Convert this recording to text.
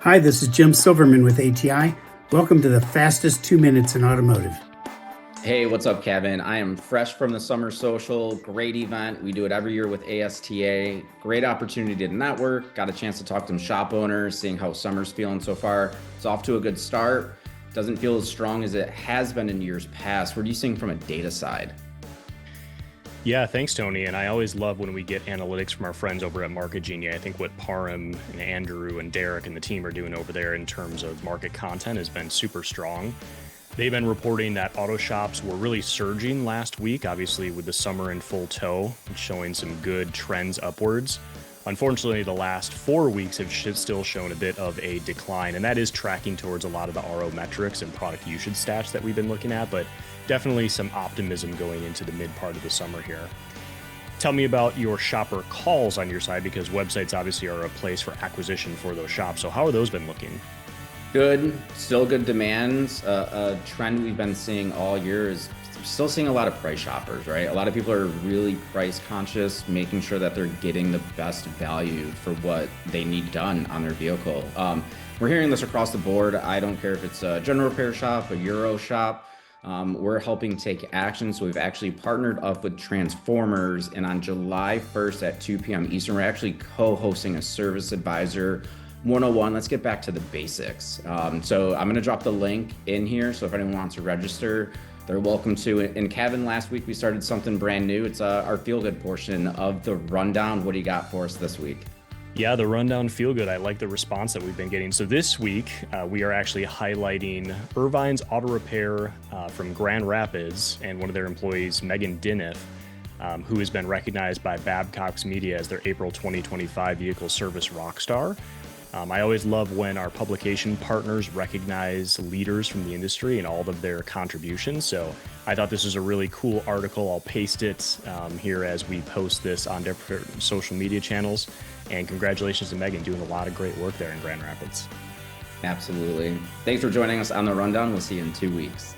Hi, this is Jim Silverman with ATI. Welcome to the fastest 2 minutes in automotive. Hey, what's up, Kevin? I am fresh from the Summer Social. Great event. We do it every year with ASTA. Great opportunity to network. Got a chance to talk to some shop owners, seeing how summer's feeling so far. It's off to a good start. Doesn't feel as strong as it has been in years past. What are you seeing from a data side? Yeah, thanks, Tony. And I always love when we get analytics from our friends over at Market Genie. I think what Parham and Andrew and Derek and the team are doing over there in terms of market content has been super strong. They've been reporting that auto shops were really surging last week, obviously with the summer in full tow, showing some good trends upwards. Unfortunately, the last 4 weeks have still shown a bit of a decline, and that is tracking towards a lot of the RO metrics and product usage stats that we've been looking at, but definitely some optimism going into the mid part of the summer here. Tell me about your shopper calls on your side, because websites obviously are a place for acquisition for those shops. So how have those been looking? Good, still good demands. A trend we've been seeing all year is still seeing a lot of price shoppers, right? A lot of people are really price conscious, making sure that they're getting the best value for what they need done on their vehicle. We're hearing this across the board. I don't care if it's a general repair shop, a Euro shop. We're helping take action. So we've actually partnered up with Transformers, and on July 1st at 2 p.m. Eastern, we're actually co-hosting a Service Advisor 101. Let's get back to the basics. So I'm going to drop the link in here. So if anyone wants to register, they're welcome to. And Kevin, last week we started something brand new. It's our feel good portion of the rundown. What do you got for us this week? Yeah, the rundown feel good. I like the response that we've been getting. So this week, we are actually highlighting Irvine's Auto Repair from Grand Rapids and one of their employees, Megan Dinniff, who has been recognized by Babcock's Media as their April 2025 Vehicle Service Rockstar. I always love when our publication partners recognize leaders from the industry and all of their contributions. So I thought this was a really cool article. I'll paste it here as we post this on different social media channels. And congratulations to Megan, doing a lot of great work there in Grand Rapids. Absolutely. Thanks for joining us on the rundown. We'll see you in 2 weeks.